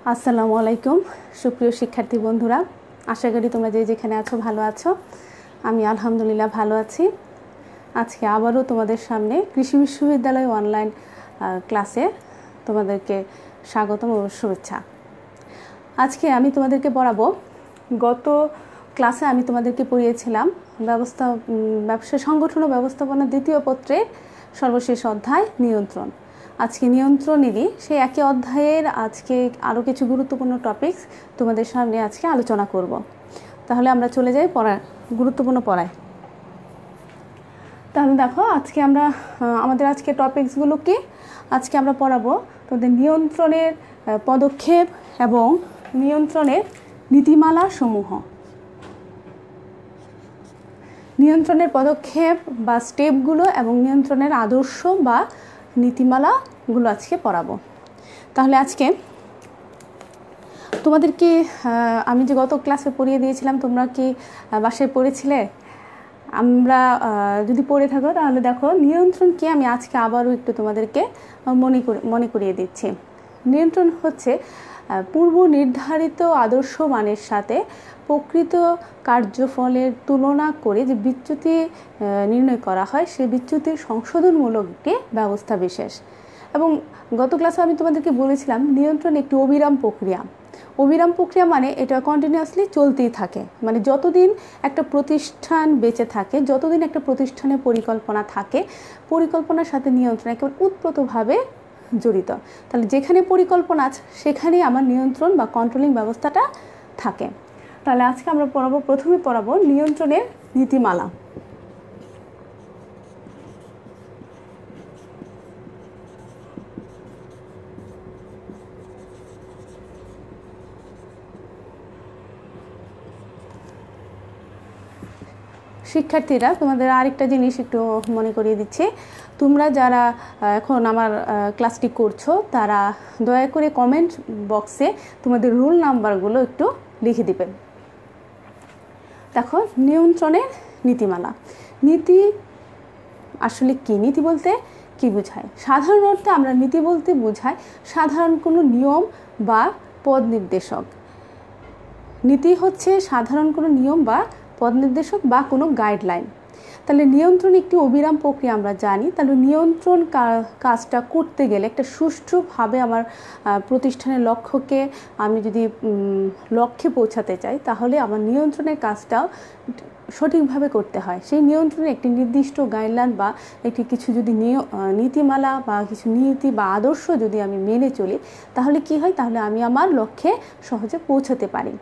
আসসালামু আলাইকুম সুপ্রিয় শিক্ষার্থী বন্ধুরা, আশা করি তোমরা যে যেখানে আছো ভালো আছো। আমি আলহামদুলিল্লাহ ভালো আছি। আজকে আবারও তোমাদের সামনে কৃষি বিশ্ববিদ্যালয় অনলাইন ক্লাসে তোমাদেরকে স্বাগতম ও শুভেচ্ছা। আজকে আমি তোমাদেরকে পড়াবো, গত ক্লাসে আমি তোমাদেরকে পড়িয়েছিলাম ব্যবসা সংগঠন ও ব্যবস্থাপনা দ্বিতীয় পত্রে সর্বশেষ অধ্যায় নিয়ন্ত্রণ। আজকে নিয়ন্ত্রণেরই সেই একই অধ্যায়ের আজকে আরও কিছু গুরুত্বপূর্ণ টপিকস তোমাদের সামনে আজকে আলোচনা করব। তাহলে আমরা চলে যাই গুরুত্বপূর্ণ পড়ায়। তাহলে দেখো, আজকে আমরা আমাদের আজকে টপিকসগুলো কি? আজকে আমরা পড়াবো তোমাদের নিয়ন্ত্রণের পদক্ষেপ এবং নিয়ন্ত্রণের নীতিমালা সমূহ। নিয়ন্ত্রণের পদক্ষেপ বা স্টেপগুলো এবং নিয়ন্ত্রণের আদর্শ বা নীতিমালাগুলো আজকে পড়াবো। তাহলে আজকে তোমাদেরকে আমি যে গত ক্লাসে পড়িয়ে দিয়েছিলাম, তোমরা কি বাসায় পড়েছিলে? আমরা যদি পড়ে থাকো তাহলে দেখো, নিয়ন্ত্রণ কি আমি আজকে আবারও একটু তোমাদেরকে মনে করিয়ে দিচ্ছি। নিয়ন্ত্রণ হচ্ছে পূর্ব নির্ধারিত আদর্শ মানের সাথে প্রকৃত কার্যফলের তুলনা করে যে বিচ্যুতি নির্ণয় করা হয়, সেই বিচ্যুতির সংশোধনমূলক একটি ব্যবস্থা বিশেষ। এবং গত ক্লাসে আমি তোমাদেরকে বলেছিলাম, নিয়ন্ত্রণ একটি অবিরাম প্রক্রিয়া। অবিরাম প্রক্রিয়া মানে এটা কন্টিনিউয়াসলি চলতেই থাকে, মানে যতদিন একটা প্রতিষ্ঠান বেঁচে থাকে, যতদিন একটা প্রতিষ্ঠানে পরিকল্পনা থাকে, পরিকল্পনার সাথে নিয়ন্ত্রণ একেবারে ওতপ্রোতভাবে জড়িত। তাহলে যেখানে পরিকল্পনা আছে সেখানেই আমার নিয়ন্ত্রণ বা কন্ট্রোলিং ব্যবস্থাটা থাকে। তাহলে আজকে আমরা প্রথমে পড়াবো নিয়ন্ত্রণের নীতিমালা। শিক্ষার্থীরা, তোমাদের আরেকটা জিনিস একটু মনে করিয়ে দিচ্ছি। তোমরা যারা এখন আমার ক্লাসটি করছো, তারা দয়া করে কমেন্ট বক্সে তোমাদের রোল নাম্বারগুলো একটু লিখে দিবেন। দেখো, নিয়ন্ত্রণের নীতিমালা। নীতি আসলে কি? নীতি বলতে কি বোঝায়? সাধারণ অর্থে আমরা নীতি বলতে বোঝাই সাধারণ কোনো নিয়ম বা পদ নির্দেশক। নীতি হচ্ছে সাধারণ কোনো নিয়ম বা পদ নির্দেশক বা কোনো গাইডলাইন। তাহলে নিয়ন্ত্রণ একটি অবিরাম প্রক্রিয়া আমরা জানি। তাহলে নিয়ন্ত্রণ কাজটা করতে গেলে একটা সুষ্ঠুভাবে আমার প্রতিষ্ঠানের লক্ষ্যকে আমি যদি লক্ষ্যে পৌঁছাতে চাই, তাহলে আমার নিয়ন্ত্রণের কাজটাও সঠিকভাবে করতে হয়। সেই নিয়ন্ত্রণের একটি নির্দিষ্ট গাইডলাইন বা একটি কিছু যদি নীতিমালা বা কিছু নীতি বা আদর্শ যদি আমি মেনে চলি, তাহলে কি হয়? তাহলে আমি আমার লক্ষ্যে সহজে পৌঁছাতে পারি।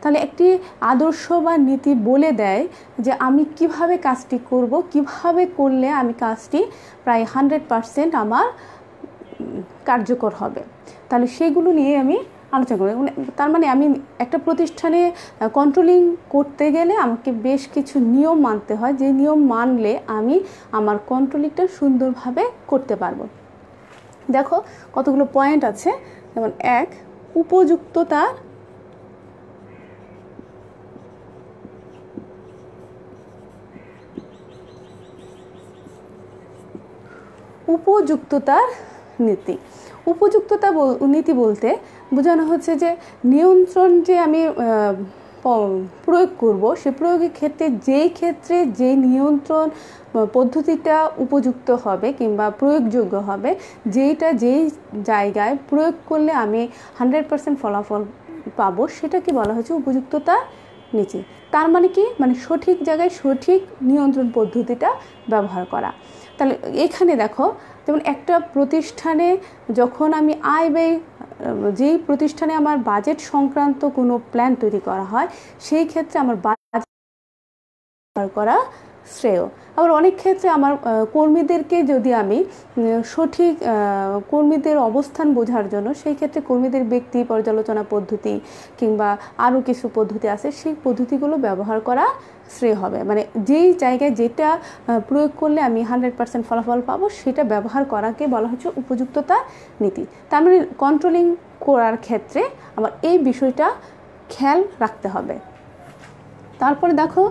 তাহলে একটি আদর্শ বা নীতি বলে দেয় যে আমি কিভাবে কাজটি করব, কিভাবে করলে আমি কাজটি প্রায় 100% আমার কার্যকর হবে। তাহলে সেগুলো নিয়ে আমি আলোচনা করব। তার মানে আমি একটা প্রতিষ্ঠানে কন্ট্রোলিং করতে গেলে আমাকে বেশ কিছু নিয়ম মানতে হয়, যে নিয়ম মানলে আমি আমার কন্ট্রোলিংটা সুন্দরভাবে করতে পারবো। দেখো, কতগুলো পয়েন্ট আছে। যেমন 1, উপযুক্ততার নীতি। উপযুক্ততা নীতি বলতে বোঝানো হচ্ছে যে নিয়ন্ত্রণ যে আমি প্রয়োগ করব, সে প্রয়োগের ক্ষেত্রে যেই নিয়ন্ত্রণ পদ্ধতিটা উপযুক্ত হবে কিংবা প্রয়োগযোগ্য হবে, যেই জায়গায় প্রয়োগ করলে আমি 100% ফলাফল পাবো, সেটাকে বলা হচ্ছে উপযুক্ততা নীতি। তার মানে কি? মানে সঠিক জায়গায় সঠিক নিয়ন্ত্রণ পদ্ধতিটা ব্যবহার করা। তাহলে এখানে দেখো, যেমন একটা প্রতিষ্ঠানে যখন আমি যেই প্রতিষ্ঠানে আমার বাজেট সংক্রান্ত কোনো প্ল্যান তৈরি করা হয়, সেই ক্ষেত্রে আমার বাজেট করা শ্রেয়। আবার অনেক ক্ষেত্রে আমার কর্মীদেরকে যদি আমি সঠিক কর্মীদের অবস্থান বোঝার জন্য, সেই ক্ষেত্রে কর্মীদের ব্যক্তি পর্যালোচনা পদ্ধতি কিংবা আরও কিছু পদ্ধতি আছে, সেই পদ্ধতিগুলো ব্যবহার করা শ্রেয় হবে। মানে যেই জায়গায় যেটা প্রয়োগ করলে আমি 100% ফলাফল পাবো, সেটা ব্যবহার করাকে বলা হচ্ছে উপযুক্ততা নীতি। তার মানে কন্ট্রোলিং করার ক্ষেত্রে আমার এই বিষয়টা খেয়াল রাখতে হবে। তারপরে দেখো,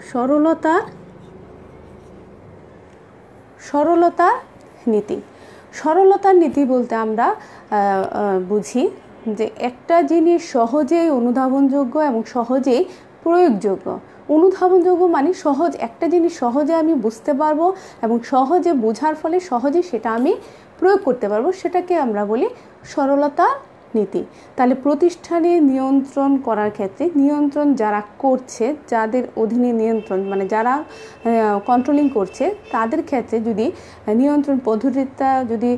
সরলতা সরলতার নীতি। সরলতার নীতি বলতে আমরা বুঝি যে একটা জিনিস সহজেই অনুধাবনযোগ্য এবং সহজেই প্রয়োগযোগ্য। অনুধাবনযোগ্য মানে সহজ, একটা জিনিস সহজে আমি বুঝতে পারবো এবং সহজে বোঝার ফলে সহজে সেটা আমি প্রয়োগ করতে পারবো, সেটাকে আমরা বলি সরলতা নীতি। তাহলে প্রতিষ্ঠানে নিয়ন্ত্রণ করার ক্ষেত্রে নিয়ন্ত্রণ যারা করছে, যাদের অধীনে নিয়ন্ত্রণ মানে যারা কন্ট্রোলিং করছে, তাদের ক্ষেত্রে যদি নিয়ন্ত্রণ পদ্ধতিটা যদি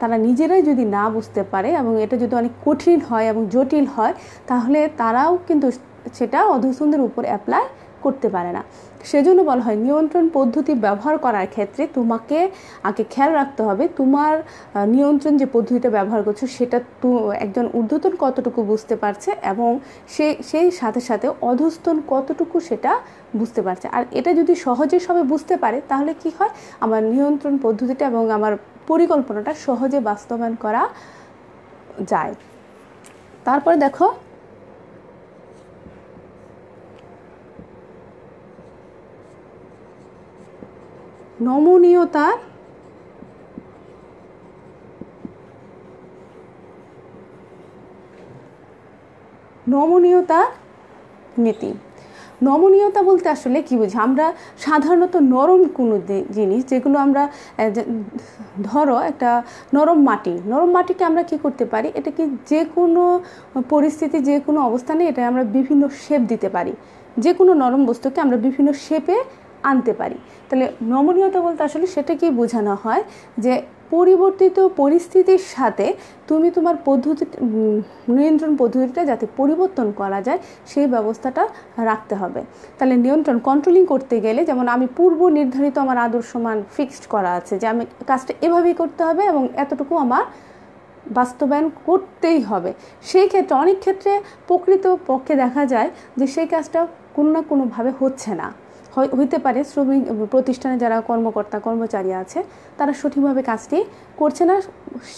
তারা নিজেরাই যদি না বুঝতে পারে এবং এটা যদি অনেক কঠিন হয় এবং জটিল হয়, তাহলে তারাও কিন্তু সেটা অধস্তনদের উপর অ্যাপ্লাই করতে পারে না। সেজন্য বলা হয় নিয়ন্ত্রণ পদ্ধতি ব্যবহার করার ক্ষেত্রে তোমাকে আগে খেয়াল রাখতে হবে তোমার নিয়ন্ত্রণ যে পদ্ধতিটা ব্যবহার করছো সেটা একজন ঊর্ধ্বতন কতটুকু বুঝতে পারছে এবং সেই সাথে সাথে অধস্তন কতটুকু সেটা বুঝতে পারছে। আর এটা যদি সহজে সবাই বুঝতে পারে তাহলে কি হয়, আমার নিয়ন্ত্রণ পদ্ধতিটা এবং আমার পরিকল্পনাটা সহজে বাস্তবায়ন করা যায়। তারপরে দেখো নমনীয়তার নীতি। নমনীয়তা বলতে আসলে কি বুঝি, আমরা সাধারণত নরম কোনো জিনিস যেগুলো আমরা ধরো একটা নরম মাটিকে আমরা কি করতে পারি, এটা কি যে কোনো পরিস্থিতি যে কোনো অবস্থানে এটা আমরা বিভিন্ন শেপ দিতে পারি, যে কোনো নরম বস্তুকে আমরা বিভিন্ন শেপে আনতে পারি। তাহলে নমনীয়তা বলতে আসলে সেটাকে বোঝানো হয় যে পরিবর্তিত পরিস্থিতির সাথে তুমি তোমার নিয়ন্ত্রণ পদ্ধতিটা যাতে পরিবর্তন করা যায় সেই ব্যবস্থাটা রাখতে হবে। তাহলে নিয়ন্ত্রণ কন্ট্রোলিং করতে গেলে যেমন আমি পূর্ব নির্ধারিত আমার আদর্শ মান ফিক্সড করা আছে যে আমি কাজটা এভাবেই করতে হবে এবং এতটুকু আমার বাস্তবায়ন করতেই হবে। সেই ক্ষেত্রে অনেক ক্ষেত্রে প্রকৃত পক্ষে দেখা যায় যে সেই কাজটা কোনো না কোনোভাবে হচ্ছে না, হইতে পারে শ্রমিক প্রতিষ্ঠানে যারা কর্মচারী আছে তারা সঠিকভাবে কাজটি করছে না।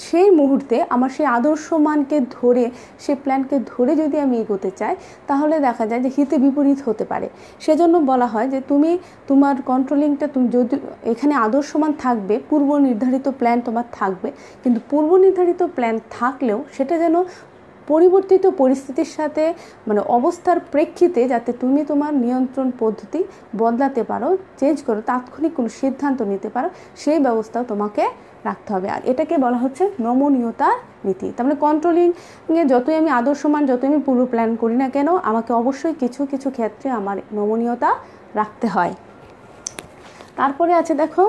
সেই মুহূর্তে আমার সেই আদর্শ মানকে ধরে সেই প্ল্যানকে ধরে যদি আমি এগোতে চাই তাহলে দেখা যায় যে হিতে বিপরীত হতে পারে। সেজন্য বলা হয় যে তুমি তোমার কন্ট্রোলিংটা তুমি যদি এখানে আদর্শ মান থাকবে, পূর্ব নির্ধারিত প্ল্যান তোমার থাকবে, কিন্তু পূর্ব নির্ধারিত প্ল্যান থাকলেও সেটা যেন পরিবর্তিত পরিস্থিতির সাথে মানে অবস্থার প্রেক্ষিতে যাতে তুমি তোমার নিয়ন্ত্রণ পদ্ধতি বদলাতে পারো, চেঞ্জ করো, তাৎক্ষণিক কোনো সিদ্ধান্ত নিতে পারো, সেই ব্যবস্থাও তোমাকে রাখতে হবে। আর এটাকে বলা হচ্ছে নমনীয়তার নীতি। তার মানে কন্ট্রোলিংয়ে যতই আমি আদর্শ মান যতই আমি পূর্ব প্ল্যান করি না কেন, আমাকে অবশ্যই কিছু কিছু ক্ষেত্রে আমার নমনীয়তা রাখতে হয়। তারপরে আছে দেখো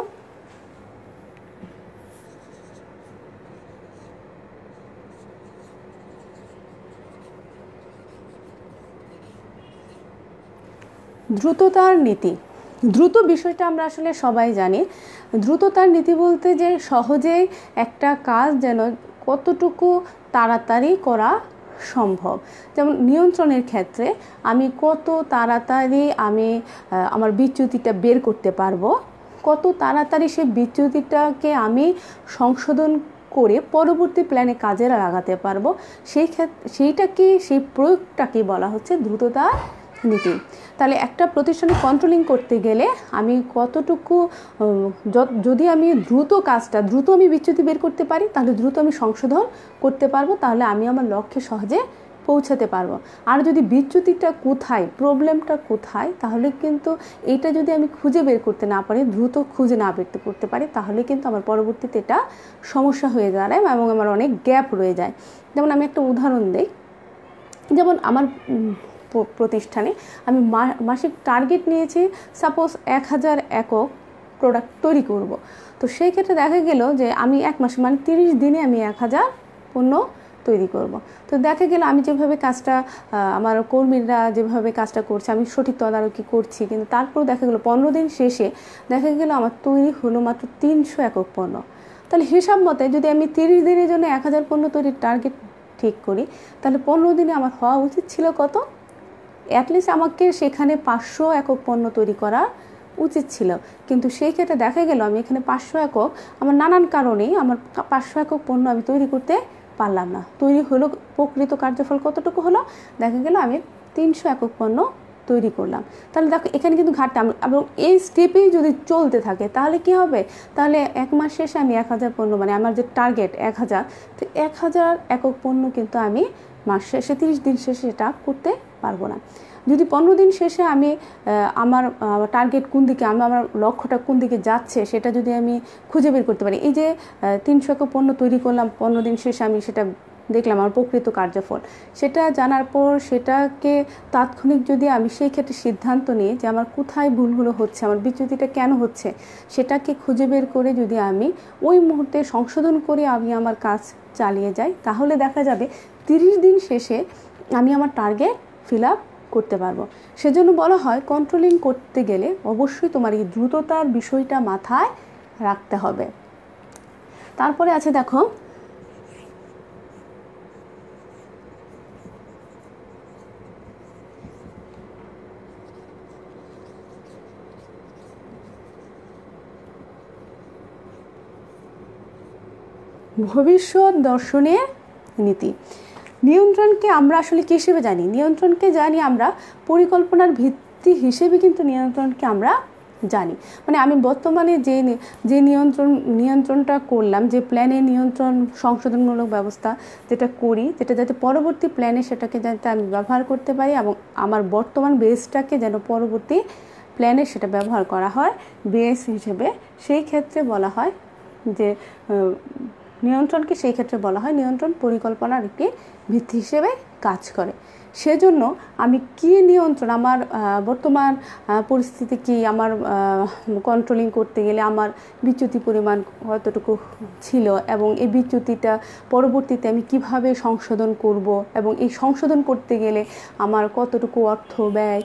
দ্রুততার নীতি। দ্রুত বিষয়টা আমরা আসলে সবাই জানি। দ্রুততার নীতি বলতে যে সহজেই একটা কাজ যেন কতটুকু তাড়াতাড়ি করা সম্ভব। যেমন নিয়ন্ত্রণের ক্ষেত্রে আমি কত তাড়াতাড়ি আমি আমার বিচ্যুতিটা বের করতে পারবো, কত তাড়াতাড়ি সেই বিচ্যুতিটাকে আমি সংশোধন করে পরবর্তী প্ল্যানে কাজে লাগাতে পারবো, সেই প্রয়োগটাকে বলা হচ্ছে দ্রুততার নীতি। তাহলে একটা প্রতিষ্ঠানে কন্ট্রোলিং করতে গেলে আমি কতটুকু যদি আমি দ্রুত আমি বিচ্যুতি বের করতে পারি তাহলে দ্রুত আমি সংশোধন করতে পারবো, তাহলে আমি আমার লক্ষ্যে সহজে পৌঁছাতে পারবো। আর যদি বিচ্যুতিটা কোথায়, প্রবলেমটা কোথায়, তাহলে কিন্তু এটা যদি আমি খুঁজে বের করতে না পারি, দ্রুত খুঁজে না বের করতে পারি, তাহলে কিন্তু আমার পরবর্তীতে এটা সমস্যা হয়ে দাঁড়ায় এবং আমার অনেক গ্যাপ রয়ে যায়। যেমন আমি একটা উদাহরণ দিই, যেমন আমার প্রতিষ্ঠানে আমি মাসিক টার্গেট নিয়েছি সাপোজ 1000 একক প্রোডাক্ট তৈরি করব। তো সেই ক্ষেত্রে দেখা গেল যে আমি এক মাসে মানে 30 দিনে আমি 1000 পণ্য তৈরি করব। তো দেখা গেল আমি যেভাবে কাজটা আমার কর্মীরা যেভাবে কাজটা করছে আমি সঠিক তদারকি করছি, কিন্তু তারপর দেখা গেল 15 দিন শেষে দেখা গেল আমার তৈরি হলো মাত্র 300 একক পণ্য। তাহলে হিসাব মতে যদি আমি 30 দিনের জন্য 1000 পণ্য তৈরির টার্গেট ঠিক করি, তাহলে 15 দিনে আমার হওয়া উচিত ছিল কত, অ্যাটলিস্ট আমাকে সেখানে 500 একক পণ্য তৈরি করা উচিত ছিল। কিন্তু সেই ক্ষেত্রে দেখা গেল আমি এখানে 500 একক আমার নানান কারণেই আমার 500 একক পণ্য আমি তৈরি করতে পারলাম না। তৈরি হলো প্রকৃত কার্যফল কতটুকু হলো, দেখা গেল আমি 300 একক পণ্য তৈরি করলাম। তাহলে দেখো এখানে কিন্তু ঘাটটা এবং এই স্টেপেই যদি চলতে থাকে তাহলে কি হবে, তাহলে 1 মাস শেষে আমি 1000 পণ্য, মানে আমার যে টার্গেট 1000, তো 1000 একক পণ্য কিন্তু আমি মাস শেষে 30 দিন শেষে এটা করতে পারবো না। যদি 15 দিন শেষে আমি আমার টার্গেট কোন দিকে, আমার লক্ষ্যটা কোন দিকে যাচ্ছে সেটা যদি আমি খুঁজে বের করতে পারি, এই যে 300 একক পণ্য তৈরি করলাম, 15 দিন শেষে আমি সেটা দেখলাম আমার প্রকৃত কার্যফল, সেটা জানার পর সেটাকে তাৎক্ষণিক যদি আমি সেই ক্ষেত্রে সিদ্ধান্ত নিই যে আমার কোথায় ভুলগুলো হচ্ছে, আমার বিচ্যুতিটা কেন হচ্ছে, সেটাকে খুঁজে বের করে যদি আমি ওই মুহূর্তে সংশোধন করে আমি আমার কাজ চালিয়ে যাই, তাহলে দেখা যাবে 30 দিন শেষে আমি আমার টার্গেট ফিল আপ করতে পারবো। সেজন্য বলা হয় কন্ট্রোলিং করতে গেলে অবশ্যই তোমার এই দ্রুততার বিষয়টা মাথায় রাখতে হবে। তারপরে আছে দেখো ভবিষ্যৎ দর্শনের নীতি। নিয়ন্ত্রণকে আমরা আসলে কী হিসেবে জানি? নিয়ন্ত্রণকে জানি আমরা পরিকল্পনার ভিত্তি হিসেবে, কিন্তু নিয়ন্ত্রণকে আমরা জানি, মানে আমি বর্তমানে যে নিয়ন্ত্রণটা করলাম, যে প্ল্যানে নিয়ন্ত্রণ সংশোধনমূলক ব্যবস্থা যেটা করি, যেটা যাতে পরবর্তী প্ল্যানে সেটাকে যাতে আমি ব্যবহার করতে পারি এবং আমার বর্তমান বেসটাকে যেন পরবর্তী প্ল্যানে সেটা ব্যবহার করা হয় বেস হিসেবে, সেই ক্ষেত্রে বলা হয় যে নিয়ন্ত্রণকে, সেই ক্ষেত্রে বলা হয় নিয়ন্ত্রণ পরিকল্পনার একটি ভিত্তি হিসেবে কাজ করে। সেজন্য আমি কি নিয়ন্ত্রণ, আমার বর্তমান পরিস্থিতি কি, আমার কন্ট্রোলিং করতে গেলে আমার বিচ্যুতি পরিমাণ কতটুকু ছিল এবং এই বিচ্যুতিটা পরবর্তীতে আমি কিভাবে সংশোধন করব এবং এই সংশোধন করতে গেলে আমার কতটুকু অর্থ ব্যয়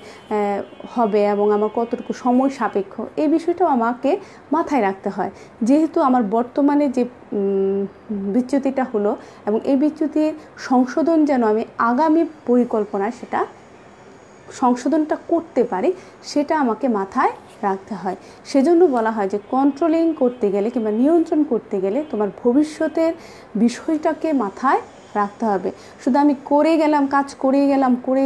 হবে এবং আমার কতটুকু সময় সাপেক্ষ, এই বিষয়টাও আমাকে মাথায় রাখতে হয়। যেহেতু আমার বর্তমানে যে বিচ্যুতিটা হলো এবং এই বিচ্যুতির সংশোধন যেন আমি আগামী পরিকল্পনায় সেটা সংশোধনটা করতে পারি, সেটা আমাকে মাথায় রাখতে হয়। সেজন্য বলা হয় যে কন্ট্রোলিং করতে গেলে কিংবা নিয়ন্ত্রণ করতে গেলে তোমার ভবিষ্যতের বিষয়টাকে মাথায় রাখতে হবে। শুধু আমি কাজ করে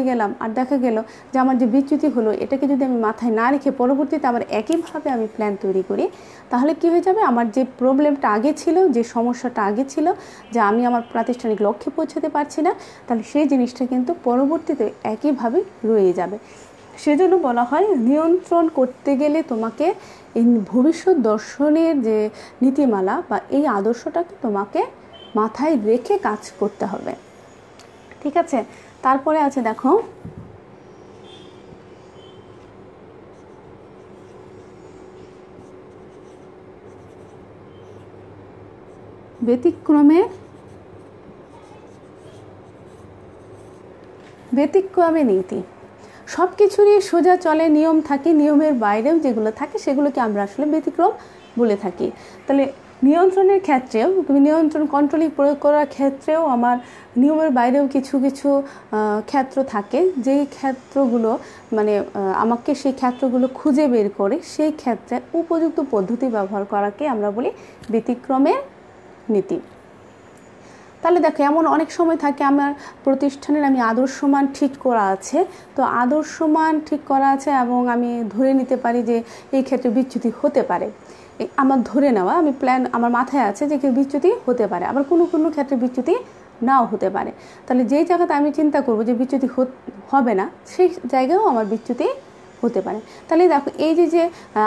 গেলাম আর দেখা গেল যে আমার যে বিচ্যুতি হলো, এটাকে যদি আমি মাথায় না রেখে পরবর্তীতে আবার একইভাবে আমি প্ল্যান তৈরি করি, তাহলে কি হয়ে যাবে, আমার যে প্রবলেমটা আগে ছিল, যে সমস্যাটা আগে ছিল, যে আমি আমার প্রাতিষ্ঠানিক লক্ষ্যে পৌঁছাতে পারছি না, তাহলে সেই জিনিসটা কিন্তু পরবর্তীতে একইভাবে রয়ে যাবে। সেজন্য বলা হয় নিয়ন্ত্রণ করতে গেলে তোমাকে এই ভবিষ্যৎ দর্শনের যে নীতিমালা বা এই আদর্শটাকে তোমাকে মাথায় রেখে কাজ করতে হবে। ঠিক আছে, তারপরে আছে দেখো ব্যতিক্রমে নীতি। সব কিছুরই সোজা চলে, নিয়ম থাকে, নিয়মের বাইরেও যেগুলো থাকে সেগুলোকে আমরা আসলে ব্যতিক্রম বলে থাকি। তাহলে নিয়ন্ত্রণের ক্ষেত্রেও, নিয়ন্ত্রণ কন্ট্রোলিং প্রয়োগ করার ক্ষেত্রেও আমার নিয়মের বাইরেও কিছু ক্ষেত্র থাকে, যেই ক্ষেত্রগুলো মানে আমাকে সেই ক্ষেত্রগুলো খুঁজে বের করে সেই ক্ষেত্রে উপযুক্ত পদ্ধতি ব্যবহার করাকে আমরা বলি ব্যতিক্রমের নীতি। তাহলে দেখো এমন অনেক সময় থাকে আমার প্রতিষ্ঠানের আদর্শমান ঠিক করা আছে, তো আদর্শমান ঠিক করা আছে এবং আমি ধরে নিতে পারি যে এই ক্ষেত্রে বিচ্যুতি হতে পারে, আমার ধরে নেওয়া, আমি প্ল্যান আমার মাথায় আছে যে বিচ্যুতি হতে পারে, আবার কোনো ক্ষেত্রে বিচ্যুতি নাও হতে পারে। তাহলে যেই জায়গাতে আমি চিন্তা করব যে বিচ্যুতি হবে না, সেই জায়গায়ও আমার বিচ্যুতি হতে পারে। তাহলে দেখো এই যে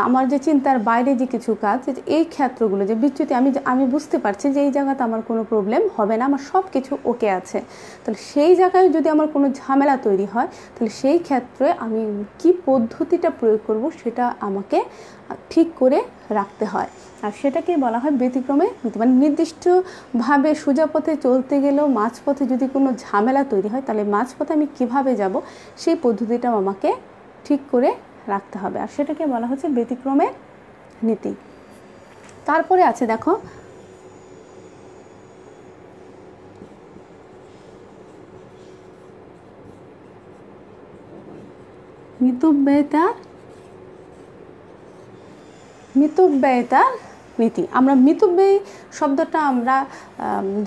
আমার যে চিন্তার বাইরে যে কিছু কাজ, এই ক্ষেত্রগুলো যে বিচ্যুতি, আমি বুঝতে পারছি যে এই জায়গাতে আমার কোনো প্রবলেম হবে না, আমার সব কিছু ওকে আছে, তাহলে সেই জায়গায় যদি আমার কোনো ঝামেলা তৈরি হয়, তাহলে সেই ক্ষেত্রে আমি কি পদ্ধতিটা প্রয়োগ করব সেটা আমাকে ঠিক করে রাখতে হয়, আর সেটাকে বলা হয় ব্যতিক্রমে নীতি। মানে নির্দিষ্টভাবে সোজা পথে চলতে গেলেও মাঝপথে যদি কোনো ঝামেলা তৈরি হয়, তাহলে মাঝপথে আমি কিভাবে যাব সেই পদ্ধতিটাও আমাকে ঠিক করে রাখতে হবে, আর সেটাকে বলা হচ্ছে ব্যতিক্রমের নীতি। তারপরে আছে দেখো মিতব্যয়িতার নীতি। আমরা মিতব্যয়ী শব্দটা আমরা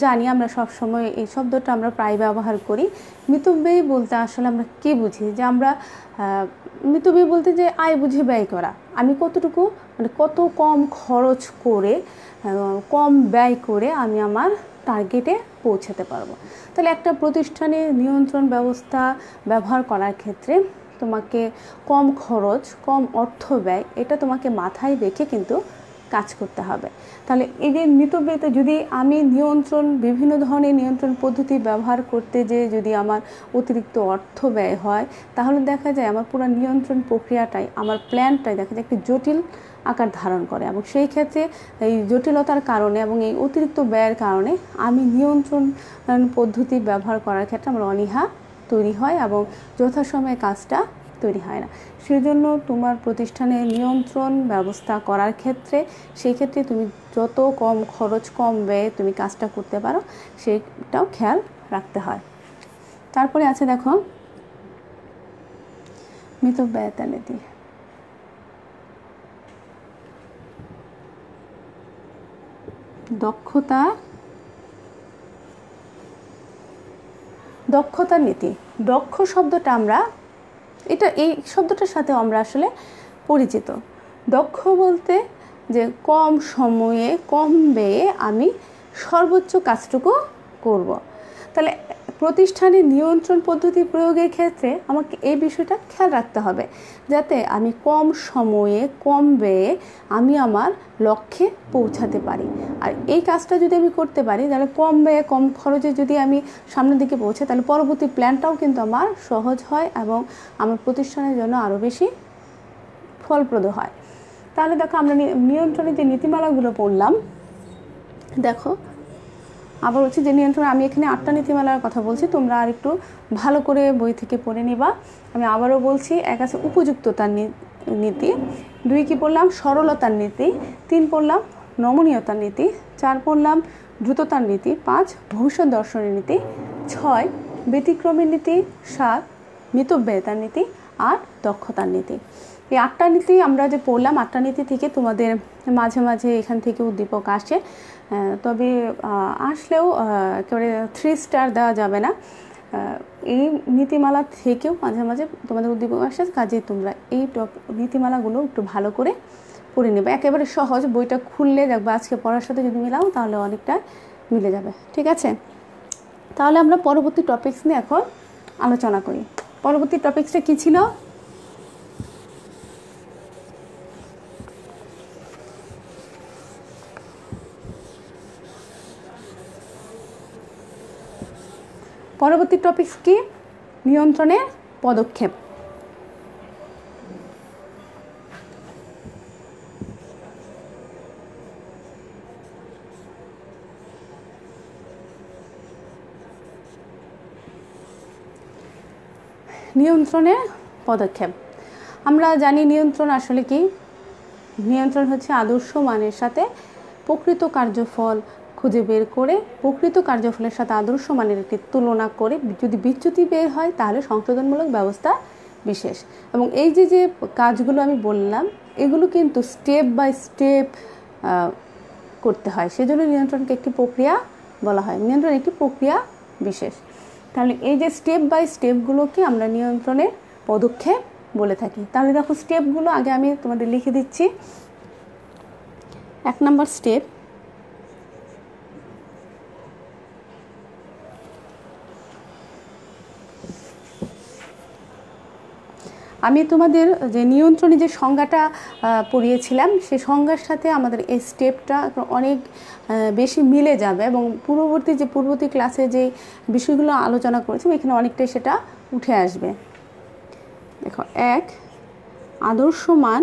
জানি, আমরা সবসময় এই শব্দটা আমরা প্রায় ব্যবহার করি। মিতব্যয়ী বলতে আসলে আমরা কী বুঝি, যে আমরা মিতব্যয়ী বলতে যে আয় বুঝে ব্যয় করা, আমি কতটুকু মানে কত কম খরচ করে কম ব্যয় করে আমি আমার টার্গেটে পৌঁছাতে পারবো। তাহলে একটা প্রতিষ্ঠানে নিয়ন্ত্রণ ব্যবস্থা ব্যবহার করার ক্ষেত্রে তোমাকে কম খরচ কম অর্থ ব্যয় এটা তোমাকে মাথায় রেখে কিন্তু কাজ করতে হবে। তাহলে এই যে মিতব্যয়িতা, যদি আমি বিভিন্ন ধরনের নিয়ন্ত্রণ পদ্ধতি ব্যবহার করতে যে যদি আমার অতিরিক্ত অর্থ ব্যয় হয়, তাহলে দেখা যায় আমার পুরো নিয়ন্ত্রণ প্রক্রিয়াটাই, আমার প্ল্যানটাই দেখা যায় একটি জটিল আকার ধারণ করে, এবং সেই ক্ষেত্রে এই জটিলতার কারণে এবং এই অতিরিক্ত ব্যয়ের কারণে আমি নিয়ন্ত্রণ পদ্ধতি ব্যবহার করার ক্ষেত্রে আমার অনীহা তৈরি হয় এবং যথাসময়ে কাজটা তৈরি হয় না। সেজন্য তোমার প্রতিষ্ঠানে নিয়ন্ত্রণ ব্যবস্থা করার ক্ষেত্রে সেই ক্ষেত্রে তুমি যত কম খরচ কম ব্যয়ে তুমি কাজটা করতে পারো সেটাও খেয়াল রাখতে হয়। তারপরে আছে দেখো মিতব্যয়িতা নীতি। দক্ষতার নীতি। দক্ষ শব্দটা আমরা এই শব্দটার সাথে আমরা আসলে পরিচিত। দক্ষ বলতে যে কম সময়ে কম ব্যয়ে আমি সর্বোচ্চ কাজটুকু করব। তাহলে প্রতিষ্ঠানে নিয়ন্ত্রণ পদ্ধতি প্রয়োগের ক্ষেত্রে আমাকে এই বিষয়টা খেয়াল রাখতে হবে, যাতে আমি কম সময়ে কম ব্যয়ে আমি আমার লক্ষ্যে পৌঁছাতে পারি। আর এই কাজটা যদি আমি করতে পারি, তাহলে কম ব্যয়ে কম খরচে যদি আমি সামনের দিকে পৌঁছাই, তাহলে পরবর্তী প্ল্যানটাও কিন্তু আমার সহজ হয় এবং আমার প্রতিষ্ঠানের জন্য আরও বেশি ফলপ্রদ হয়। তাহলে দেখো আমরা নিয়ন্ত্রণের যে নীতিমালাগুলো পড়লাম, দেখো আবার হচ্ছে যে নিয়ন্ত্রণ, আমি এখানে 8টা নীতিমালার কথা বলছি, তোমরা আর একটু ভালো করে বই থেকে পড়ে নিবা। আমি আবারও বলছি, এক আছে উপযুক্ততার নীতি, 2 কি পড়লাম সরলতার নীতি, 3 পড়লাম নমনীয়তার নীতি, 4 পড়লাম দ্রুততার নীতি, 5 ভবিষ্যৎ দর্শনের নীতি, 6 ব্যতিক্রমের নীতি, 7 মিতব্যয়িতার নীতি, 8 দক্ষতার নীতি। এই 8টা নীতি আমরা যে পড়লাম, 8টা নীতি থেকে তোমাদের মাঝে মাঝে এখান থেকে উদ্দীপক আসে, তবে আসলেও একেবারে 3 স্টার দেওয়া যাবে না। এই নীতিমালা থেকেও মাঝে মাঝে তোমাদের উদ্দীপক আসে, কাজে তোমরা এই নীতিমালাগুলো একটু ভালো করে পড়ে নেবে। একেবারে সহজ, বইটা খুললে দেখবে আজকে পড়ার সাথে যদি মিলাও তাহলে অনেকটা মিলে যাবে। ঠিক আছে, তাহলে আমরা পরবর্তী টপিকস নিয়ে এখন আলোচনা করি। পরবর্তী টপিকসটা কী ছিল? পরবর্তী টপিকস কি? নিয়ন্ত্রণের পদক্ষেপ। নিয়ন্ত্রণের পদক্ষেপ। আমরা জানি নিয়ন্ত্রণ আসলে কি। নিয়ন্ত্রণ হচ্ছে আদর্শ মানের সাথে প্রকৃত কার্যফল খুঁজে বের করে প্রকৃত কার্যফলের সাথে আদর্শ মানের একটি তুলনা করে যদি বিচ্যুতি বের হয় তাহলে সংশোধনমূলক ব্যবস্থা বিশেষ। এবং এই যে কাজগুলো আমি বললাম এগুলো কিন্তু স্টেপ বাই স্টেপ করতে হয়, সেজন্য নিয়ন্ত্রণকে একটি প্রক্রিয়া বলা হয়। নিয়ন্ত্রণ একটি প্রক্রিয়া বিশেষ। তাহলে এই যে স্টেপ বাই স্টেপগুলোকে আমরা নিয়ন্ত্রণের পদক্ষেপ বলে থাকি। তাহলে দেখো স্টেপগুলো আগে আমি তোমাদের লিখে দিচ্ছি। 1 নম্বর স্টেপ, আমি তোমাদের যে নিয়ন্ত্রণের যে সংজ্ঞাটা পড়িয়েছিলাম সেই সংজ্ঞার সাথে আমাদের এই স্টেপটা অনেক বেশি মিলে যাবে এবং পূর্ববর্তী ক্লাসে যে বিষয়গুলো আলোচনা করেছিলাম এখানে অনেকটাই সেটা উঠে আসবে। দেখো, 1 আদর্শ মান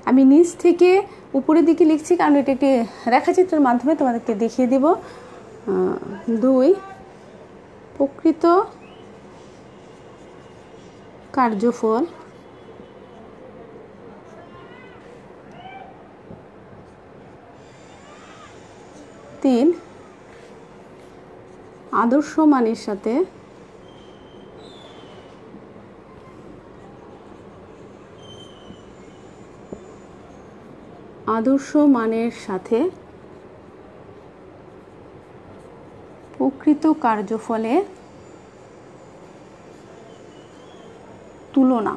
আমি নিচ থেকে উপরের দিকে লিখছি কারণ এটা একটি রেখাচিত্রের মাধ্যমে তোমাদেরকে দেখিয়ে দেব। 2 প্রকৃত কার্যফল, 3 আদর্শ মানের সাথে আদর্শ মানের সাথে প্রকৃত কার্যফলের তুলনা।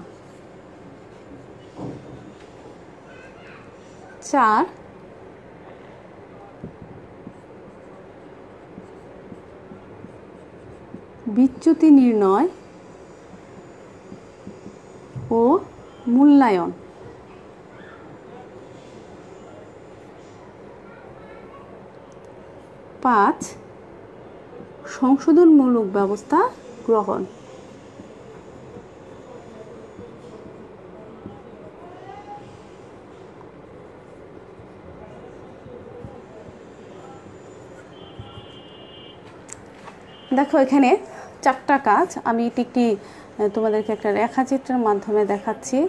4 বিচ্যুতি নির্ণয় ও মূল্যায়ন। 5 সংশোধনমূলক ব্যবস্থা গ্রহণ। দেখো এখানে 4টা কাজ, আমি এটি একটি তোমাদেরকে একটা রেখাচিত্রের মাধ্যমে দেখাচ্ছি।